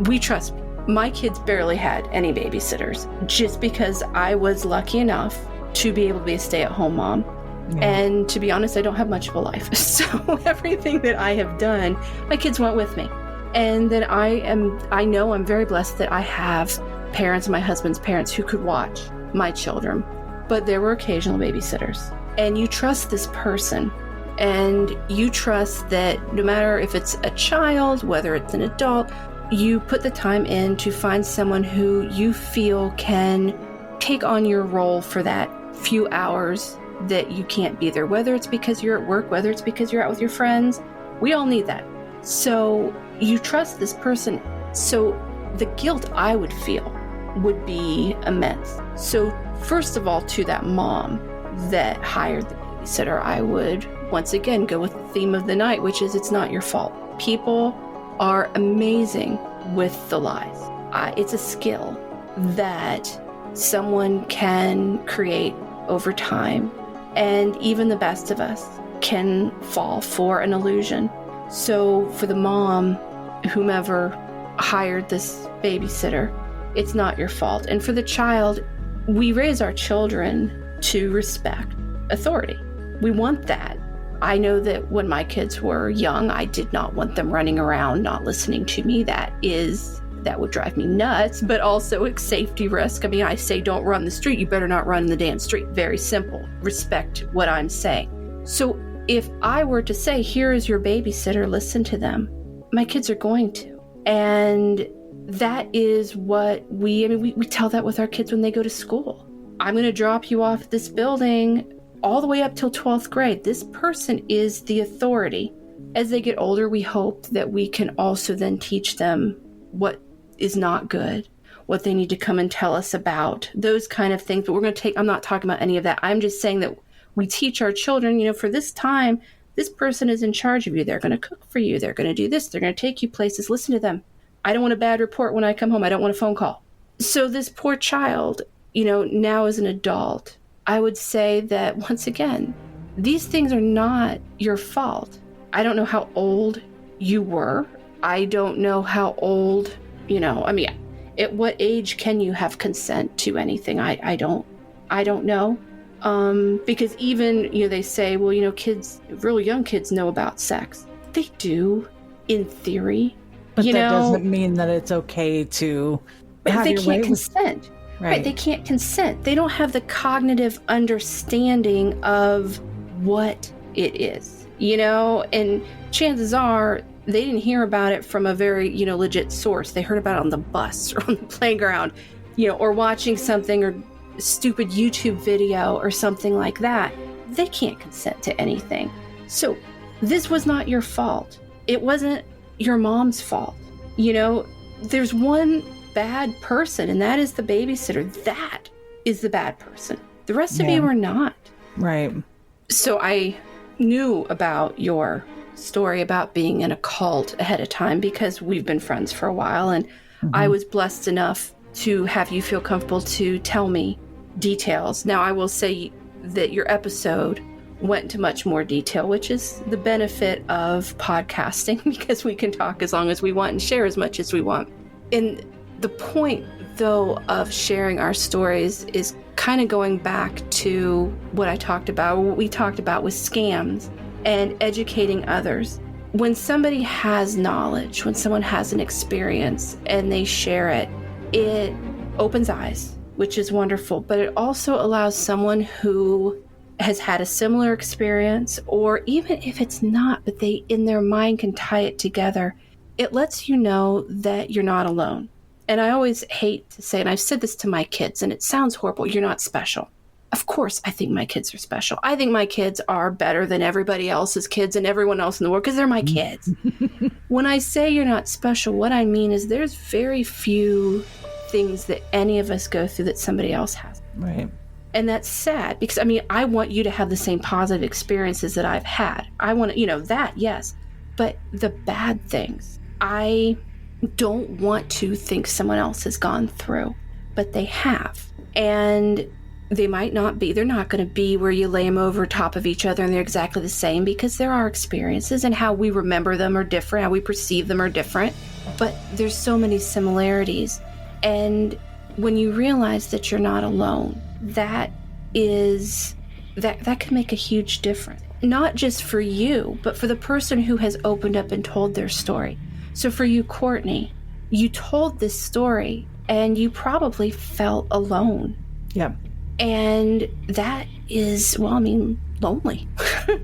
we trust. My kids barely had any babysitters just because I was lucky enough to be able to be a stay-at-home mom. Yeah. And to be honest, I don't have much of a life. So everything that I have done, my kids went with me. And then I know I'm very blessed that I have parents, my husband's parents, who could watch my children. But there were occasional babysitters. And you trust this person. And you trust that no matter if it's a child, whether it's an adult, you put the time in to find someone who you feel can take on your role for that few hours that you can't be there. Whether it's because you're at work, whether it's because you're out with your friends. We all need that. So you trust this person. So the guilt I would feel would be immense. So first of all, to that mom that hired the babysitter, I would once again go with the theme of the night, which is it's not your fault. People are amazing with the lies. It's a skill that someone can create over time, and even the best of us can fall for an illusion. So for the mom, whomever hired this babysitter, it's not your fault. And for the child, we raise our children to respect authority. We want that. I know that when my kids were young, I did not want them running around not listening to me. That would drive me nuts, but also a safety risk. I say don't run the street. You better not run in the damn street. Very simple. Respect what I'm saying. So if I were to say, here is your babysitter, listen to them, my kids are going to. And that is what we tell that with our kids when they go to school. I'm going to drop you off at this building all the way up till 12th grade. This person is the authority. As they get older, we hope that we can also then teach them what is not good, what they need to come and tell us about, those kind of things. But I'm not talking about any of that. I'm just saying that we teach our children, for this time, this person is in charge of you. They're going to cook for you. They're going to do this. They're going to take you places. Listen to them. I don't want a bad report when I come home. I don't want a phone call. So this poor child, now as an adult, I would say that once again, these things are not your fault. I don't know how old you were. I don't know how old, at what age can you have consent to anything? I don't know. Because even, they say, well, kids, really young kids know about sex. They do, in theory. But that doesn't mean that it's okay to have your way. They can't consent. Right. They can't consent. They don't have the cognitive understanding of what it is, and chances are they didn't hear about it from a very, legit source. They heard about it on the bus or on the playground, or watching something or stupid YouTube video or something like that. They can't consent to anything. So this was not your fault. It wasn't your mom's fault. You know, there's one bad person, and that is the babysitter. That is the bad person. The rest of you are not. Right. So I knew about your story about being in a cult ahead of time because we've been friends for a while, and I was blessed enough to have you feel comfortable to tell me details. Now, I will say that your episode went into much more detail, which is the benefit of podcasting, because we can talk as long as we want and share as much as we want. And the point, though, of sharing our stories is kind of going back to what we talked about with scams and educating others. When somebody has knowledge, when someone has an experience and they share it, it opens eyes, which is wonderful, but it also allows someone who has had a similar experience, or even if it's not, but they in their mind can tie it together, it lets you know that you're not alone. And I always hate to say, and I've said this to my kids, and it sounds horrible, you're not special. Of course, I think my kids are special. I think my kids are better than everybody else's kids and everyone else in the world because they're my kids. When I say you're not special, what I mean is there's very few things that any of us go through that somebody else has. Right. And that's sad because, I mean, I want you to have the same positive experiences that I've had. I want to, that, yes. But the bad things, I don't want to think someone else has gone through, but they have. And they might not be. They're not going to be where you lay them over top of each other and they're exactly the same, because there are experiences and how we remember them are different, how we perceive them are different. But there's so many similarities. And when you realize that you're not alone, that can make a huge difference. Not just for you, but for the person who has opened up and told their story. So for you, Courtney, you told this story and you probably felt alone. Yeah. And that is, lonely,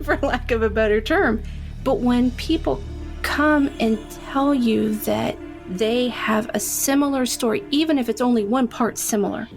for lack of a better term. But when people come and tell you that they have a similar story, even if it's only one part similar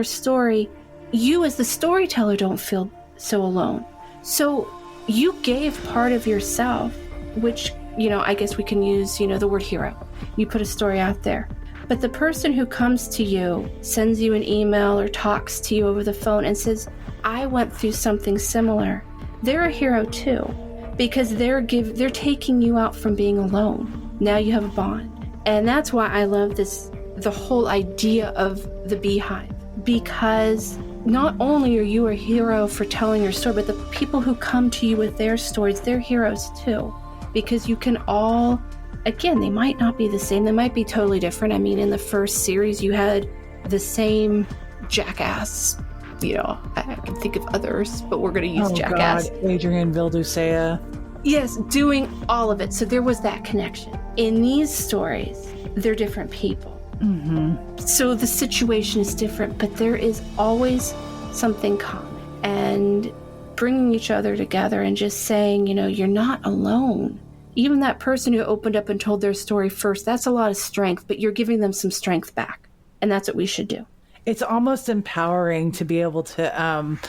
story, you as the storyteller don't feel so alone. So you gave part of yourself, which, I guess we can use, the word hero. You put a story out there. But the person who comes to you, sends you an email or talks to you over the phone and says, I went through something similar, they're a hero too, because they're taking you out from being alone. Now you have a bond. And that's why I love the whole idea of the Beehive, because not only are you a hero for telling your story, but the people who come to you with their stories, they're heroes too, because you can all, again, they might not be the same. They might be totally different. I mean, in the first series, you had the same jackass. I can think of others, but we're going to use jackass. God. Adrian Vildusea. Yes, doing all of it. So there was that connection. In these stories, they're different people. Mm-hmm. So the situation is different, but there is always something common. And bringing each other together and just saying, you're not alone. Even that person who opened up and told their story first, that's a lot of strength, but you're giving them some strength back. And that's what we should do. It's almost empowering to be able to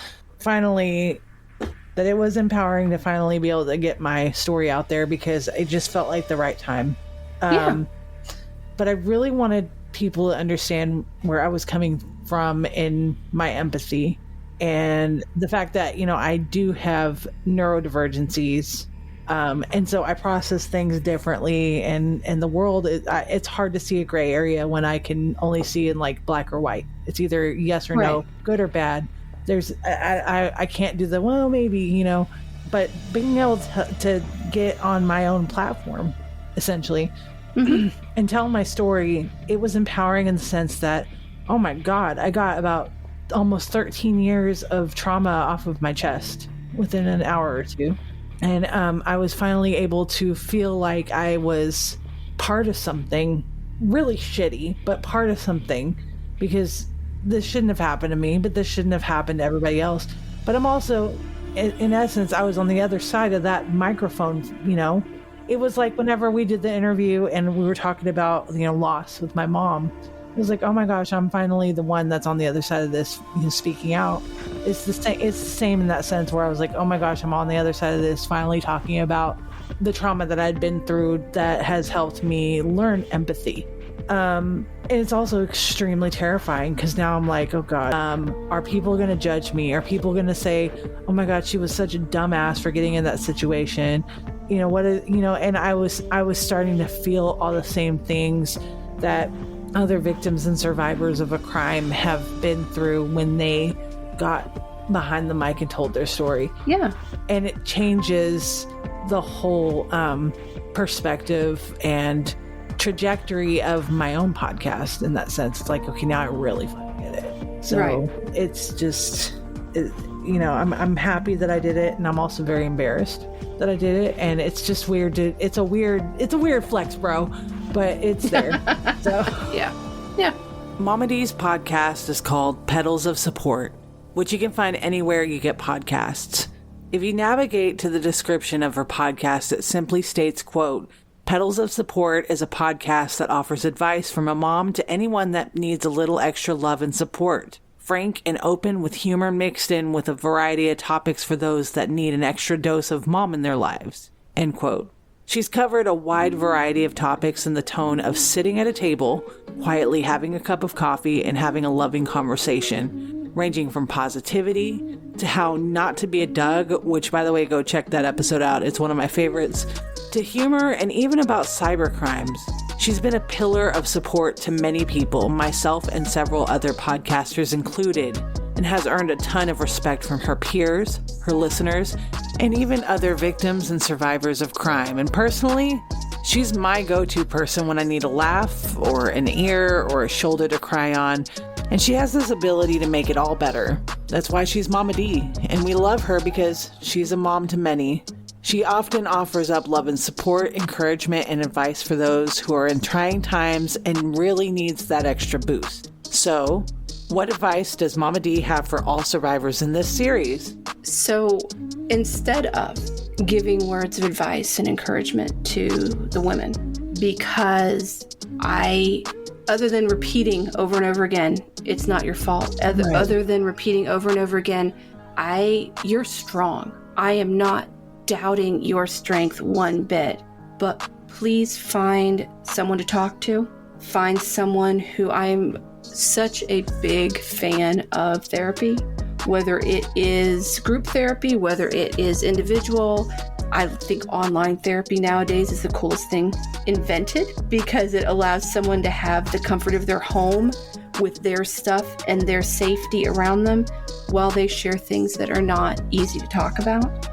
it was empowering to finally be able to get my story out there, because it just felt like the right time. But I really wanted people to understand where I was coming from in my empathy, and the fact that, I do have neurodivergencies. And so I process things differently, and the world, it's hard to see a gray area when I can only see in like black or white. It's either yes or no, good or bad. I can't do the, well, maybe, but being able to get on my own platform, essentially, and tell my story, it was empowering in the sense that, oh my God, I got about almost 13 years of trauma off of my chest within an hour or two. And I was finally able to feel like I was part of something really shitty, but part of something, because this shouldn't have happened to me, but this shouldn't have happened to everybody else. But I'm also, in essence, I was on the other side of that microphone, It was like whenever we did the interview and we were talking about, loss with my mom, it was like, oh my gosh, I'm finally the one that's on the other side of this, speaking out. it's the same. It's the same in that sense where I was like, oh my gosh, I'm on the other side of this, finally talking about the trauma that I'd been through that has helped me learn empathy. And it's also extremely terrifying because now I'm like, oh God, are people going to judge me? Are people going to say, oh my God, she was such a dumbass for getting in that situation? You know, and I was starting to feel all the same things that other victims and survivors of a crime have been through when they got behind the mic and told their story. Yeah. And it changes the whole perspective and trajectory of my own podcast in that sense. It's like, okay, now I really fucking get it. So right. It's just, I'm happy that I did it, and I'm also very embarrassed that I did it. And it's just weird. It's a weird flex, bro, but it's there. So yeah. Mama D's podcast is called Petals of Support, which you can find anywhere you get podcasts. If you navigate to the description of her podcast, it simply states, quote, Petals of Support is a podcast that offers advice from a mom to anyone that needs a little extra love and support. Frank and open with humor mixed in with a variety of topics for those that need an extra dose of mom in their lives. End quote. She's covered a wide variety of topics in the tone of sitting at a table, quietly having a cup of coffee, and having a loving conversation, ranging from positivity to how not to be a Doug, which, by the way, go check that episode out. It's one of my favorites, to humor and even about cyber crimes. She's been a pillar of support to many people, myself and several other podcasters included, and has earned a ton of respect from her peers, her listeners, and even other victims and survivors of crime. And personally, she's my go-to person when I need a laugh or an ear or a shoulder to cry on. And she has this ability to make it all better. That's why she's Mama D, and we love her because she's a mom to many. She often offers up love and support, encouragement, and advice for those who are in trying times and really needs that extra boost. So, what advice does Mama D have for all survivors in this series? So, instead of giving words of advice and encouragement to the women, because other than repeating over and over again, it's not your fault. Other than repeating over and over again, you're strong. I am not doubting your strength one bit, but please find someone to talk to. Find someone who I'm such a big fan of therapy, whether it is group therapy, whether it is individual. I think online therapy nowadays is the coolest thing invented because it allows someone to have the comfort of their home with their stuff and their safety around them while they share things that are not easy to talk about.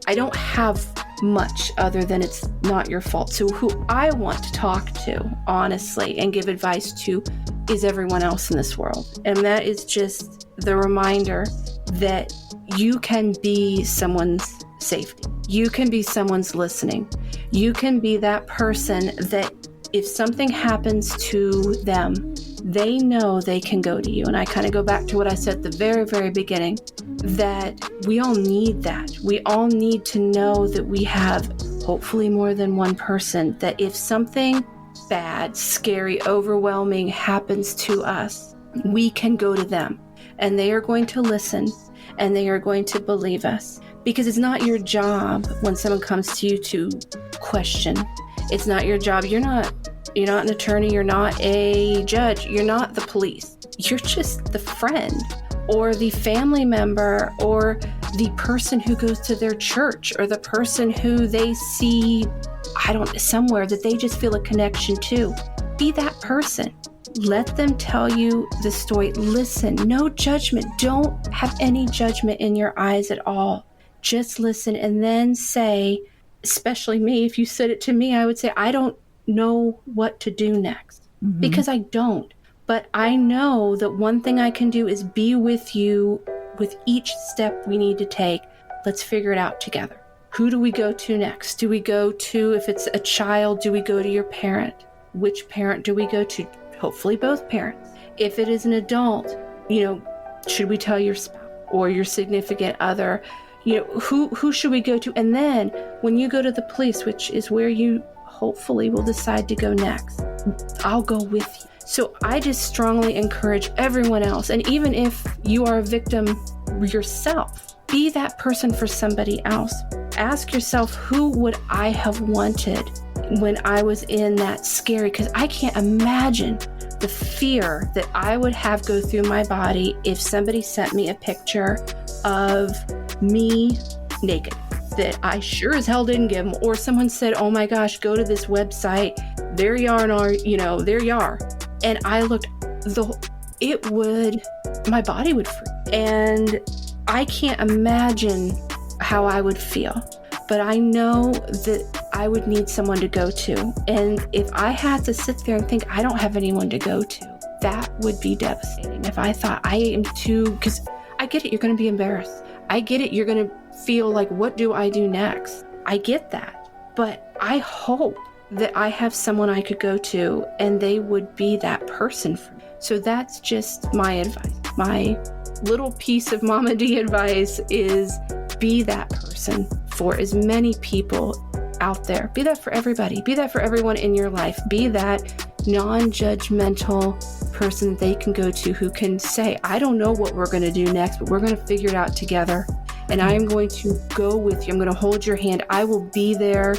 I don't have much other than it's not your fault. So who I want to talk to, honestly, and give advice to is everyone else in this world. And that is just the reminder that you can be someone's safety. You can be someone's listening. You can be that person that if something happens to them, they know they can go to you. And I kind of go back to what I said at the very, very beginning, that we all need that. We all need to know that we have hopefully more than one person, that if something bad, scary, overwhelming happens to us, we can go to them and they are going to listen and they are going to believe us. Because it's not your job when someone comes to you to question. It's not your job. You're not an attorney. You're not a judge. You're not the police. You're just the friend or the family member or the person who goes to their church or the person who they see, somewhere that they just feel a connection to. Be that person. Let them tell you the story. Listen, no judgment. Don't have any judgment in your eyes at all. Just listen and then say, especially me, if you said it to me, I would say, I don't know what to do next. Mm-hmm. Because I don't. But I know that one thing I can do is be with you with each step we need to take. Let's figure it out together. Who do we go to next? Do we go to, if it's a child, do we go to your parent? Which parent do we go to? Hopefully both parents. If it is an adult, should we tell your spouse or your significant other? Who should we go to? And then when you go to the police, which is where you hopefully will decide to go next, I'll go with you. So I just strongly encourage everyone else. And even if you are a victim yourself, be that person for somebody else. Ask yourself, who would I have wanted when I was in that scary? Because I can't imagine the fear that I would have go through my body if somebody sent me a picture of me naked that I sure as hell didn't give them, or someone said, oh my gosh, go to this website, there you are, and there you are. And I looked, my body would freeze. And I can't imagine how I would feel, but I know that I would need someone to go to. And if I had to sit there and think I don't have anyone to go to, that would be devastating. If I thought I am too, because I get it, you're going to be embarrassed. I get it, you're going to feel like, what do I do next? I get that. But I hope that I have someone I could go to and they would be that person for me. So that's just my advice. My little piece of Mama D advice is be that person for as many people out there. Be that for everybody. Be that for everyone in your life. Be that non-judgmental person they can go to who can say, I don't know what we're going to do next, but we're going to figure it out together. And I am going to go with you. I'm going to hold your hand. I will be there,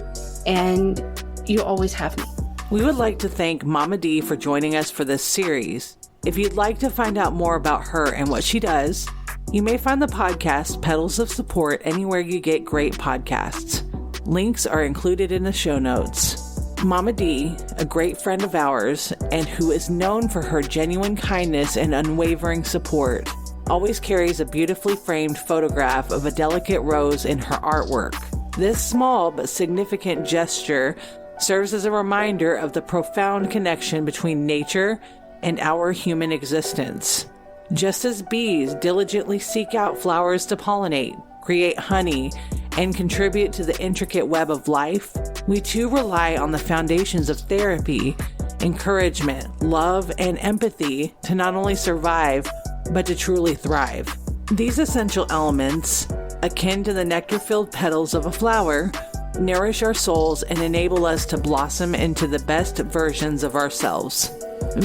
and you'll always have me. We would like to thank Mama D for joining us for this series. If you'd like to find out more about her and what she does, you may find the podcast Petals of Support anywhere you get great podcasts. Links are included in the show notes. Mama D, a great friend of ours, and who is known for her genuine kindness and unwavering support, always carries a beautifully framed photograph of a delicate rose in her artwork. This small but significant gesture serves as a reminder of the profound connection between nature and our human existence. Just as bees diligently seek out flowers to pollinate, create honey, and contribute to the intricate web of life, we too rely on the foundations of therapy, encouragement, love, and empathy to not only survive, but to truly thrive. These essential elements, akin to the nectar-filled petals of a flower, nourish our souls and enable us to blossom into the best versions of ourselves.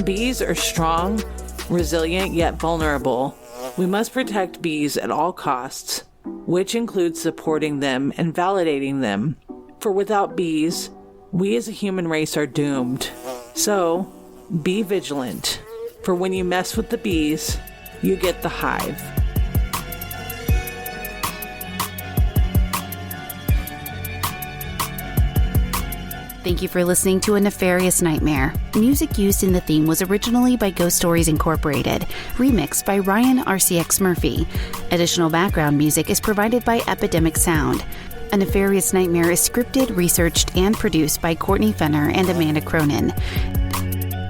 Bees are strong, resilient, yet vulnerable. We must protect bees at all costs, which includes supporting them and validating them. For without bees, we as a human race are doomed. So, be vigilant, for when you mess with the bees, you get the hive. Thank you for listening to A Nefarious Nightmare. Music used in the theme was originally by Ghost Stories Incorporated, remixed by Ryan RCX Murphy. Additional background music is provided by Epidemic Sound. A Nefarious Nightmare is scripted, researched, and produced by Courtney Fenner and Amanda Cronin.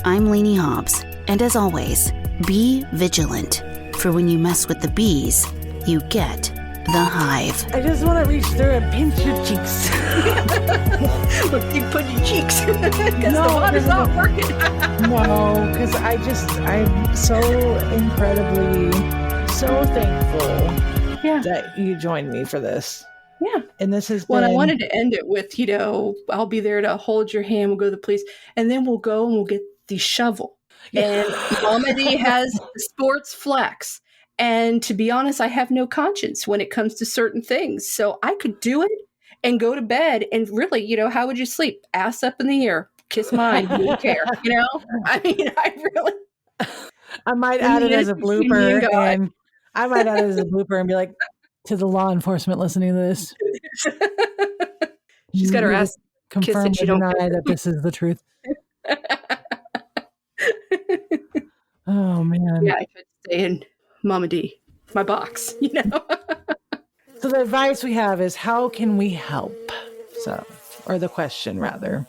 I'm Lainey Hobbs, and as always, be vigilant, for when you mess with the bees, you get the hive. I just want to reach through and pinch your cheeks. Look, you put your cheeks because the water's not working. No, because I'm so incredibly, so thankful that you joined me for this. Yeah. And this has Well, been... I wanted to end it with, I'll be there to hold your hand. We'll go to the police. And then we'll go and we'll get the shovel. And Mama D has the sports flex. And to be honest, I have no conscience when it comes to certain things. So I could do it and go to bed. And really, how would you sleep? Ass up in the air. Kiss mine. You don't care. I mean, I might add it as a blooper. And I might add it as a blooper and be like, to the law enforcement listening to this. She's got her ass confirm kissed or deny that this is the truth. Oh, man. Yeah, I could stay in Mama D, my box, So the advice we have is, how can we help? Or the question rather.